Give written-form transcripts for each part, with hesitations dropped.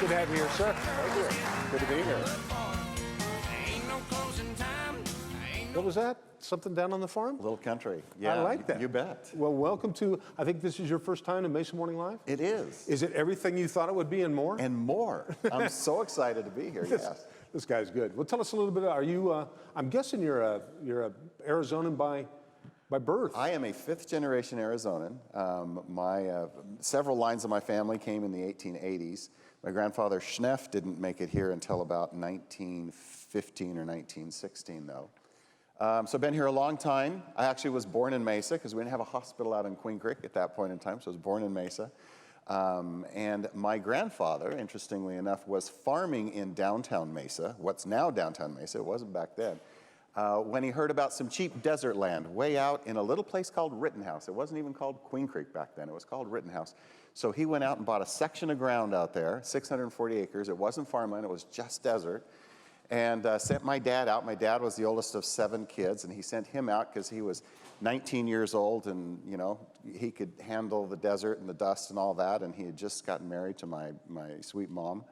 Good to have you here, sir. Thank you. Good to be here. What was that? Something down on the farm? Little country. Yeah, I like that. You bet. Well, welcome to, I think this is your first time to Mesa Morning Live? It is. Is it everything you thought it would be and more? And more. I'm so excited to be here, yes. This guy's good. Well, tell us a little bit, are you, I'm guessing you're a Arizonan by birth. I am a fifth-generation Arizonan. Several lines of my family came in the 1880s. My grandfather, Schnepf, didn't make it here until about 1915 or 1916, though. So I've been here a long time. I actually was born in Mesa because we didn't have a hospital out in Queen Creek at that point in time, so I was born in Mesa. And my grandfather, interestingly enough, was farming in downtown Mesa, what's now downtown Mesa, it wasn't back then, when he heard about some cheap desert land way out in a little place called Rittenhouse. It wasn't even called Queen Creek back then, it was called Rittenhouse. So he went out and bought a section of ground out there, 640 acres. It wasn't farmland, it was just desert. And sent my dad out. My dad was the oldest of 7 kids, and he sent him out because he was 19 years old, and you know he could handle the desert and the dust and all that. And he had just gotten married to my sweet mom,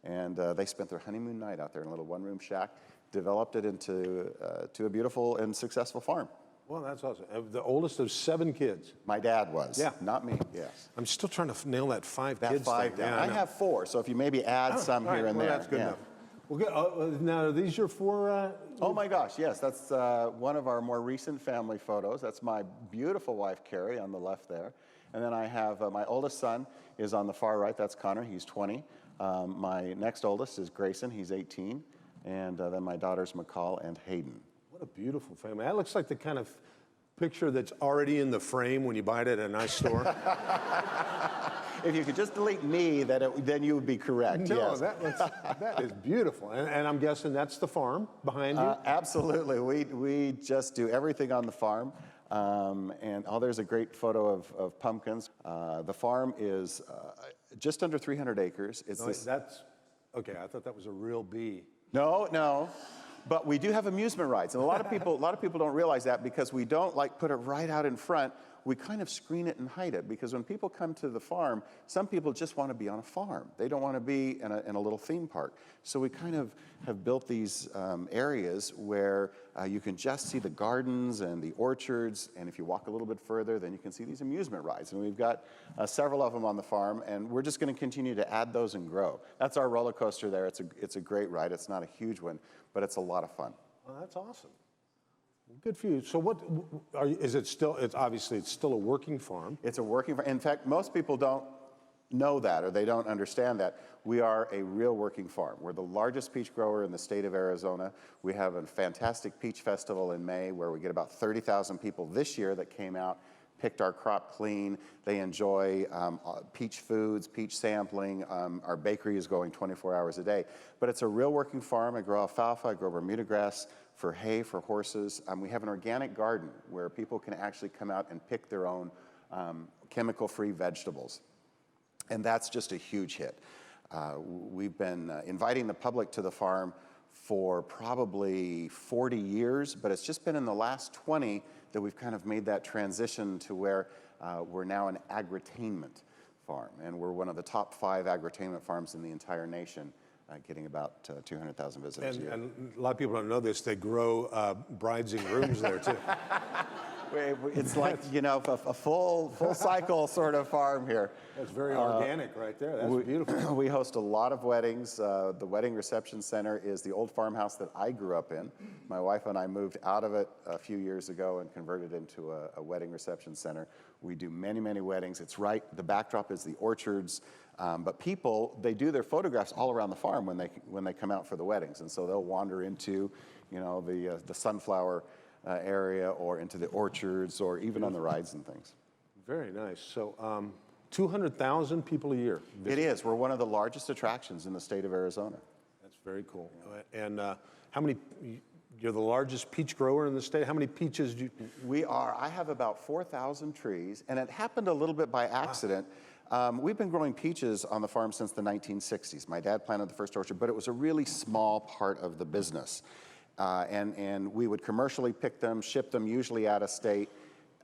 and they spent their honeymoon night out there in a little one-room shack. Developed it into to a beautiful and successful farm. Well, that's awesome. The oldest of 7 kids. My dad was. Yeah. Not me. Yes. I'm still trying to nail that 5 That kids 5 thing. down. Yeah, I have 4, so if you maybe add some here and well, there. that's good yeah. enough. Well, good. Now, are these your 4? Oh my gosh, yes, that's one of our more recent family photos. That's my beautiful wife, Carrie, on the left there. And then I have my oldest son is on the far right, that's Connor, he's 20. My next oldest is Grayson, he's 18. And then my daughters, McCall and Hayden. What a beautiful family. That looks like the kind of picture that's already in the frame when you buy it at a nice store. If you could just delete me, then you would be correct, No, yes. that is beautiful. And I'm guessing that's the farm behind you? Absolutely. We just do everything on the farm. And there's a great photo of pumpkins. The farm is just under 300 acres. Okay, I thought that was a real bee. No. But we do have amusement rides, and a lot of people don't realize that because we don't put it right out in front. We kind of screen it and hide it because when people come to the farm, some people just want to be on a farm. They don't want to be in a little theme park. So we kind of have built these areas where you can just see the gardens and the orchards, and if you walk a little bit further, then you can see these amusement rides. And we've got several of them on the farm, and we're just going to continue to add those and grow. That's our roller coaster there. It's a great ride. It's not a huge one, but it's a lot of fun. Well, that's awesome. Good for you. So is it still, obviously it's still a working farm. It's a working farm. In fact, most people don't know that or they don't understand that. We are a real working farm. We're the largest peach grower in the state of Arizona. We have a fantastic peach festival in May where we get about 30,000 people this year that came out, picked our crop clean. They enjoy peach foods, peach sampling. Our bakery is going 24 hours a day. But it's a real working farm. I grow alfalfa, I grow Bermuda grass for hay for horses. We have an organic garden where people can actually come out and pick their own chemical-free vegetables. And that's just a huge hit. We've been inviting the public to the farm for probably 40 years, but it's just been in the last 20 that we've kind of made that transition to where we're now an agritainment farm. And we're one of the top 5 agritainment farms in the entire nation, getting about 200,000 visitors a year. And a lot of people don't know this, they grow brides and grooms there too. It's like, a full cycle sort of farm here. That's very organic right there. That's beautiful. We host a lot of weddings. The wedding reception center is the old farmhouse that I grew up in. My wife and I moved out of it a few years ago and converted it into a wedding reception center. We do many, many weddings. It's right, the backdrop is the orchards. But people, they do their photographs all around the farm when they come out for the weddings. And so they'll wander into, the sunflower area or into the orchards or even on the rides and things. Very nice. So 200,000 people a year visit. It is. We're one of the largest attractions in the state of Arizona. That's very cool. And how many, you're the largest peach grower in the state. How many peaches do you? We are. I have about 4,000 trees, and it happened a little bit by accident. Wow. We've been growing peaches on the farm since the 1960s. My dad planted the first orchard, but it was a really small part of the business. And we would commercially pick them, ship them, usually out of state.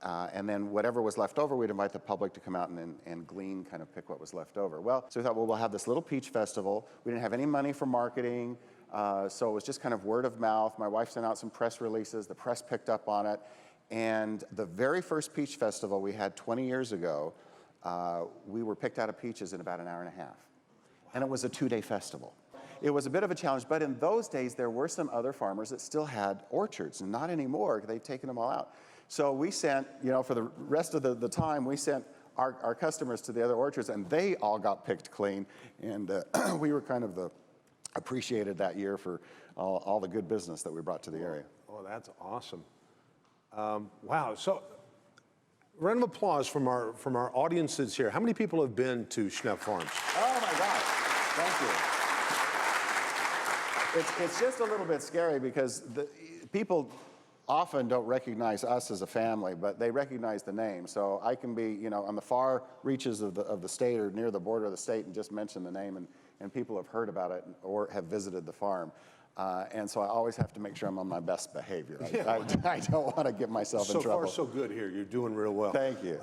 And then whatever was left over, we'd invite the public to come out and glean, kind of pick what was left over. Well, so we thought, well, we'll have this little peach festival. We didn't have any money for marketing, so it was just kind of word of mouth. My wife sent out some press releases. The press picked up on it. And the very first peach festival we had 20 years ago, we were picked out of peaches in about an hour and a half. And it was a 2-day festival. It was a bit of a challenge, but in those days, there were some other farmers that still had orchards, and not anymore. They've taken them all out. So we sent, for the rest of the time, we sent our customers to the other orchards, and they all got picked clean. And we were kind of appreciated that year for all the good business that we brought to the area. Oh, that's awesome. Wow. So, round of applause from our audiences here. How many people have been to Schnepf Farms? Oh my gosh! Thank you. It's just a little bit scary because people often don't recognize us as a family, but they recognize the name. So I can be, on the far reaches of the state or near the border of the state and just mention the name, and people have heard about it or have visited the farm. And so I always have to make sure I'm on my best behavior. I don't want to get myself in trouble. So far, so good here. You're doing real well. Thank you.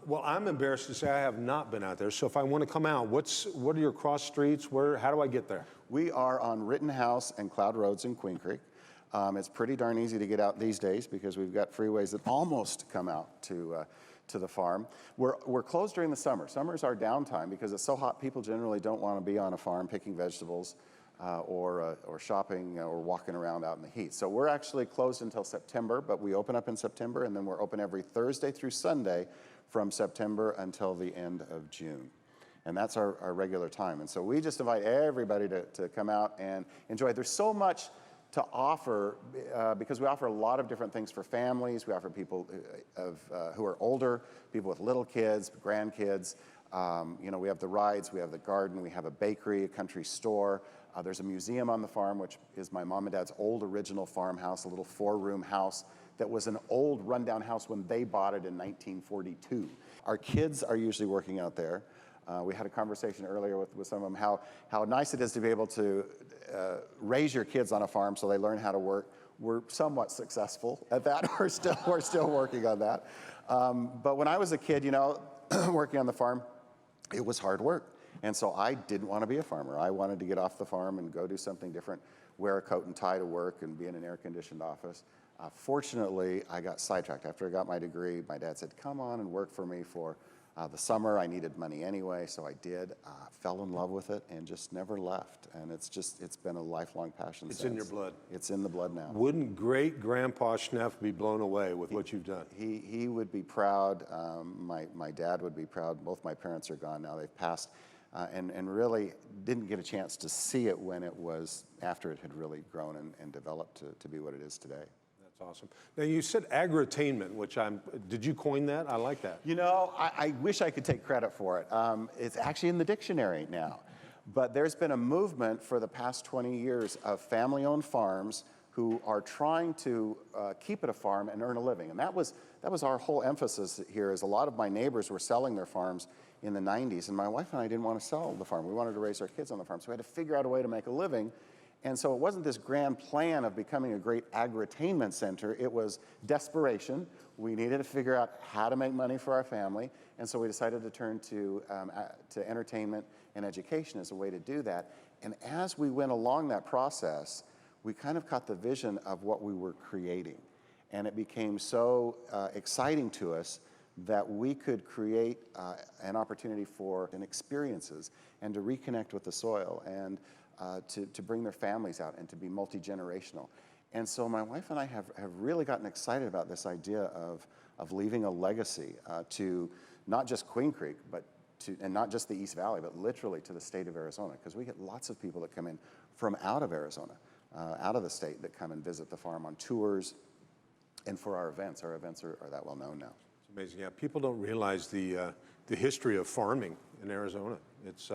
Well, I'm embarrassed to say I have not been out there. So if I want to come out, what are your cross streets? How do I get there? We are on Rittenhouse and Cloud Roads in Queen Creek. It's pretty darn easy to get out these days because we've got freeways that almost come out to the farm. We're closed during the summer. Summer's our downtime because it's so hot. People generally don't want to be on a farm picking vegetables or shopping or walking around out in the heat. So we're actually closed until September, but we open up in September, and then we're open every Thursday through Sunday from September until the end of June. And that's our regular time. And so we just invite everybody to come out and enjoy. There's so much to offer because we offer a lot of different things for families. We offer people who are older, people with little kids, grandkids. We have the rides, we have the garden, we have a bakery, a country store. There's a museum on the farm, which is my mom and dad's old original farmhouse, a little 4-room house that was an old rundown house when they bought it in 1942. Our kids are usually working out there. We had a conversation earlier with some of them how nice it is to be able to raise your kids on a farm so they learn how to work. We're somewhat successful at that. We're still working on that. But when I was a kid, working on the farm, it was hard work. And so I didn't want to be a farmer. I wanted to get off the farm and go do something different, wear a coat and tie to work and be in an air-conditioned office. Fortunately, I got sidetracked. After I got my degree, my dad said, come on and work for me for the summer. I needed money anyway, so I did. Fell in love with it and just never left. And it's been a lifelong passion since. It's in your blood. It's in the blood now. Wouldn't great-grandpa Schnepf be blown away with what you've done? He would be proud. My dad would be proud. Both my parents are gone now. They've passed. And really didn't get a chance to see it when it was after it had really grown and developed to be what it is today. That's awesome. Now, you said agritainment, which did you coin that? I like that. I wish I could take credit for it. It's actually in the dictionary now. But there's been a movement for the past 20 years of family-owned farms who are trying to keep it a farm and earn a living. And that was our whole emphasis here, is a lot of my neighbors were selling their farms in the 90s, and my wife and I didn't want to sell the farm. We wanted to raise our kids on the farm, so we had to figure out a way to make a living. And so it wasn't this grand plan of becoming a great agritainment center. It was desperation. We needed to figure out how to make money for our family, and so we decided to turn to entertainment and education as a way to do that. And as we went along that process, we kind of caught the vision of what we were creating. And it became so exciting to us that we could create an opportunity for experiences and to reconnect with the soil and to bring their families out and to be multi-generational. And so my wife and I have really gotten excited about this idea of leaving a legacy to not just Queen Creek, and not just the East Valley, but literally to the state of Arizona, because we get lots of people that come in from out of Arizona, out of the state, that come and visit the farm on tours and for our events. Our events are that well known now. Amazing. Yeah, people don't realize the history of farming in Arizona. It's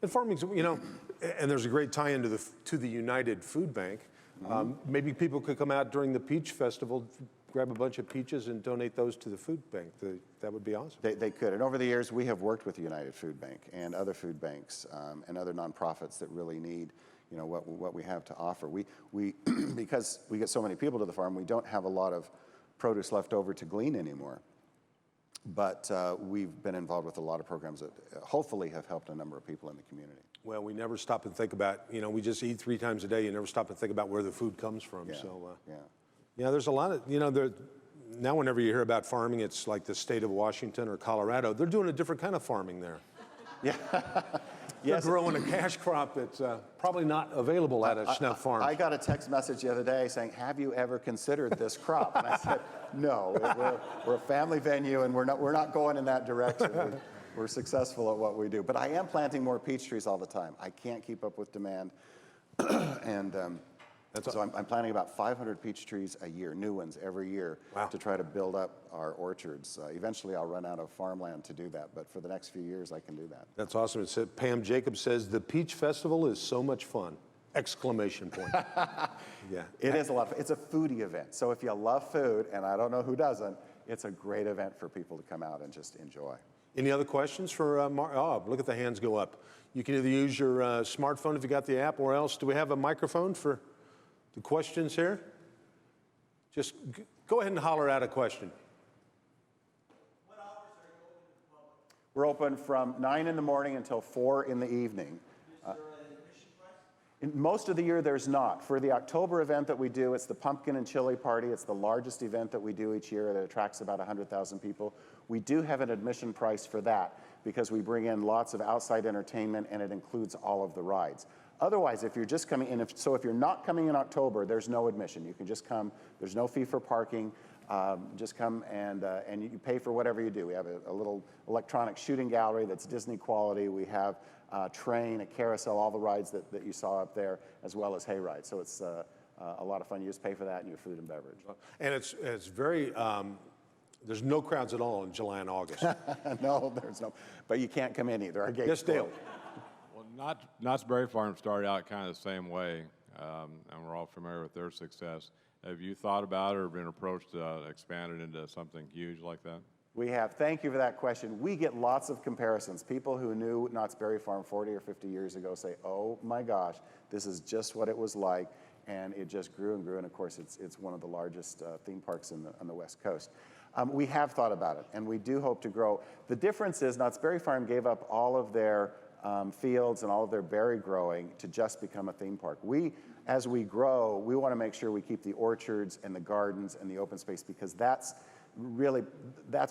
and farming's, and there's a great tie-in to the United Food Bank. Maybe people could come out during the Peach Festival, grab a bunch of peaches and donate those to the food bank. That would be awesome. They could. And over the years, we have worked with the United Food Bank and other food banks and other nonprofits that really need what we have to offer. We because we get so many people to the farm, we don't have a lot of produce left over to glean anymore. But we've been involved with a lot of programs that hopefully have helped a number of people in the community. Well, we never stop and think about, we just eat 3 times a day. You never stop and think about where the food comes from. Yeah, So, yeah. there's a lot of, now whenever you hear about farming, it's like the state of Washington or Colorado. They're doing a different kind of farming there. Yeah. They're growing a cash crop that's probably not available at a Schnepf farm. I got a text message the other day saying, "Have you ever considered this crop?" And I said, "No, we're a family venue, and we're not going in that direction. We're successful at what we do." But I am planting more peach trees all the time. I can't keep up with demand, and so I'm planting about 500 peach trees a year, new ones every year, to try to build up our orchards. Eventually, I'll run out of farmland to do that, but for the next few years, I can do that. That's awesome. It said, Pam Jacobs says, "The Peach Festival is so much fun!" Exclamation point. Yeah. It is a lot of fun. It's a foodie event. So if you love food, and I don't know who doesn't, it's a great event for people to come out and just enjoy. Any other questions for Mark? Oh, look at the hands go up. You can either use your smartphone if you got the app, or else, do we have a microphone for the questions here? Just go ahead and holler out a question. What hours are you open to the public? We're open from 9 in the morning until 4 in the evening. Is there an admission price? In most of the year, there's not. For the October event that we do, it's the Pumpkin and Chili Party. It's the largest event that we do each year that attracts about 100,000 people. We do have an admission price for that because we bring in lots of outside entertainment, and it includes all of the rides. Otherwise, if you're just coming in, if you're not coming in October, there's no admission. You can just come. There's no fee for parking. Just come and you pay for whatever you do. We have a little electronic shooting gallery that's Disney quality. We have a train, a carousel, all the rides that you saw up there, as well as hay rides. So it's a lot of fun. You just pay for that and your food and beverage. And it's very, there's no crowds at all in July and August. No, there's no. But you can't come in either. Our gates Yes, Dale. closed. Well, Knott's Berry Farm started out kind of the same way, and we're all familiar with their success. Have you thought about it or been approached to expand it into something huge like that? We have. Thank you for that question. We get lots of comparisons. People who knew Knott's Berry Farm 40 or 50 years ago say, "Oh my gosh, this is just what it was like," and it just grew and grew. And of course, it's one of the largest theme parks on the West Coast. We have thought about it, and we do hope to grow. The difference is Knott's Berry Farm gave up all of their fields and all of their berry growing to just become a theme park. As we grow, we want to make sure we keep the orchards and the gardens and the open space, because that's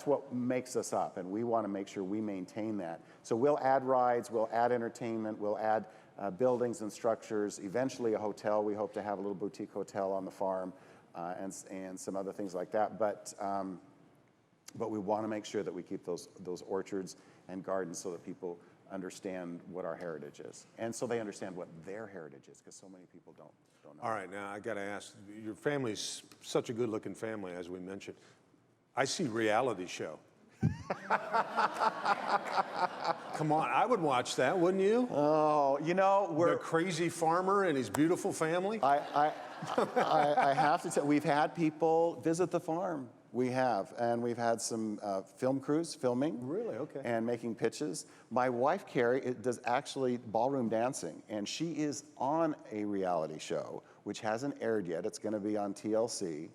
what makes us up, and we want to make sure we maintain that. So we'll add rides, we'll add entertainment, we'll add buildings and structures, eventually a hotel. We hope to have a little boutique hotel on the farm, and some other things like that. But we want to make sure that we keep those orchards and gardens so that people understand what our heritage is, and so they understand what their heritage is, because so many people don't know. All right, now I got to ask, your family's such a good-looking family, as we mentioned. I see reality show. Come on, I would watch that, wouldn't you? Oh, The crazy farmer and his beautiful family. I have to tell, we've had people visit the farm. We have, and we've had some film crews filming. Really? Okay. And making pitches. My wife, Carrie, does actually ballroom dancing, and she is on a reality show, which hasn't aired yet. It's going to be on TLC,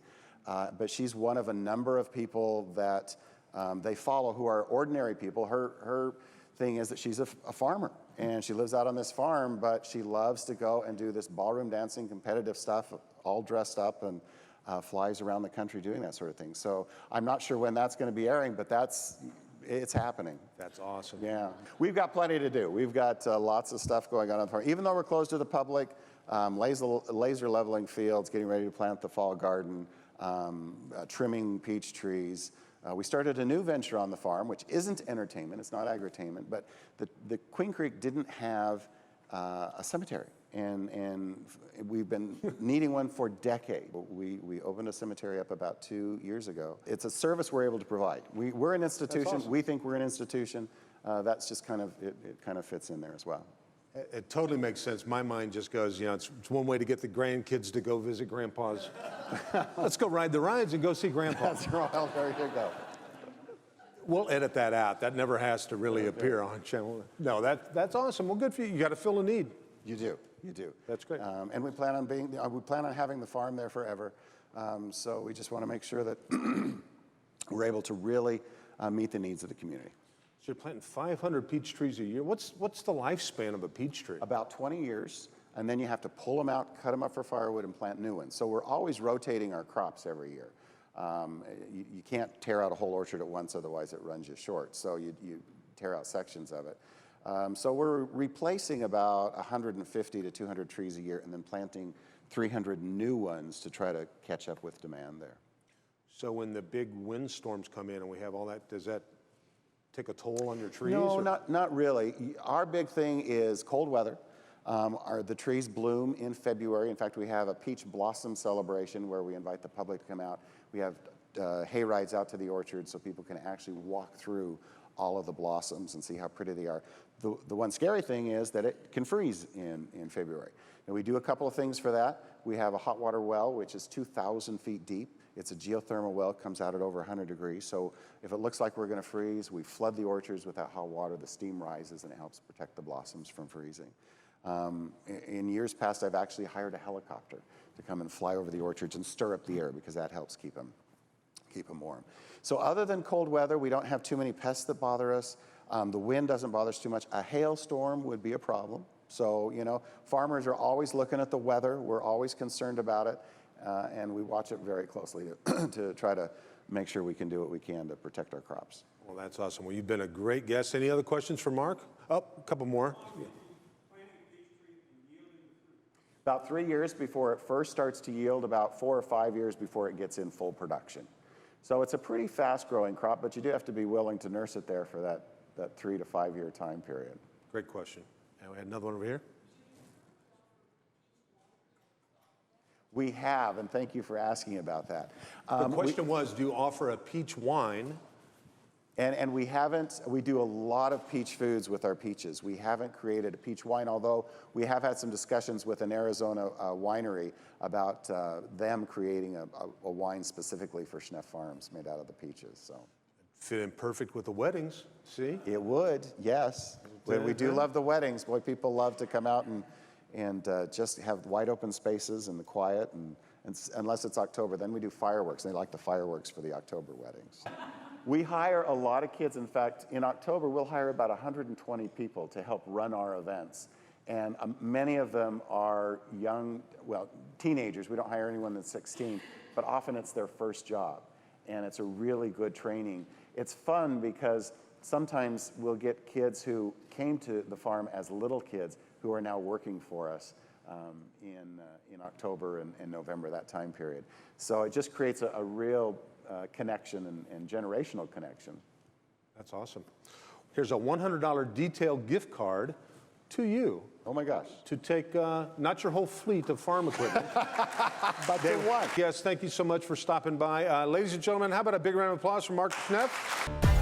but she's one of a number of people that they follow who are ordinary people. Her thing is that she's a farmer, and she lives out on this farm, but she loves to go and do this ballroom dancing, competitive stuff, all dressed up, and flies around the country doing that sort of thing. So I'm not sure when that's going to be airing, but it's happening. That's awesome. Yeah. We've got plenty to do. We've got lots of stuff going on the farm. Even though we're closed to the public, laser leveling fields, getting ready to plant the fall garden, trimming peach trees. We started a new venture on the farm, which isn't entertainment. It's not agritainment, but the Queen Creek didn't have a cemetery. And we've been needing one for decades. We opened a cemetery up about 2 years ago. It's a service we're able to provide. We're an institution. That's awesome. We think we're an institution. That's just kind of, it kind of fits in there as well. It totally makes sense. My mind just goes, it's one way to get the grandkids to go visit Grandpa's. Let's go ride the rides and go see Grandpa. That's right. There you go. We'll edit that out. That never has to really appear on channel. No, that's awesome. Well, good for you. You got to fill a need. You do. You do. That's great. And we plan on having the farm there forever. So we just want to make sure that we're able to really meet the needs of the community. So you're planting 500 peach trees a year. What's the lifespan of a peach tree? About 20 years, and then you have to pull them out, cut them up for firewood, and plant new ones. So we're always rotating our crops every year. You can't tear out a whole orchard at once, otherwise it runs you short. So you tear out sections of it. So we're replacing about 150 to 200 trees a year and then planting 300 new ones to try to catch up with demand there. So when the big windstorms come in and we have all that, does that take a toll on your trees? No, or? not really. Our big thing is cold weather. The trees bloom in February. In fact, we have a peach blossom celebration where we invite the public to come out. We have hay rides out to the orchard so people can actually walk through all of the blossoms and see how pretty they are. The one scary thing is that it can freeze in February. And we do a couple of things for that. We have a hot water well, which is 2,000 feet deep. It's a geothermal well, comes out at over 100 degrees. So if it looks like we're going to freeze, we flood the orchards with that hot water. The steam rises and it helps protect the blossoms from freezing. In years past, I've actually hired a helicopter to come and fly over the orchards and stir up the air because that helps keep them warm. So other than cold weather, we don't have too many pests that bother us. The wind doesn't bother us too much. A hailstorm would be a problem. So, you know, farmers are always looking at the weather. We're always concerned about it. And we watch it very closely to try to make sure we can do what we can to protect our crops. Well, that's awesome. Well, you've been a great guest. Any other questions for Mark? Oh, a couple more. About 3 years before it first starts to yield, about 4 or 5 years before it gets in full production. So it's a pretty fast-growing crop, but you do have to be willing to nurse it there for that 3 to 5 year time period. Great question. And we had another one over here. We have, and thank you for asking about that. The question was, do you offer a peach wine? And we haven't, we do a lot of peach foods with our peaches. We haven't created a peach wine, although we have had some discussions with an Arizona winery about them creating a wine specifically for Schnepf Farms made out of the peaches. So Fit in perfect with the weddings, see? it would, yes. We do love the weddings. Boy, people love to come out and just have wide open spaces and the quiet, and unless it's October, then we do fireworks. They like the fireworks for the October weddings. We hire a lot of kids. In fact, in October, we'll hire about 120 people to help run our events. And many of them are young, well, teenagers. We don't hire anyone that's 16, but often it's their first job. And it's a really good training. It's fun because sometimes we'll get kids who came to the farm as little kids who are now working for us in October and November, that time period. So it just creates a real connection and generational connection. That's awesome. Here's a $100 detail gift card to you. Oh my gosh. To take, not your whole fleet of farm equipment. But they won. Yes, thank you so much for stopping by. Ladies and gentlemen, how about a big round of applause for Mark Schnepf?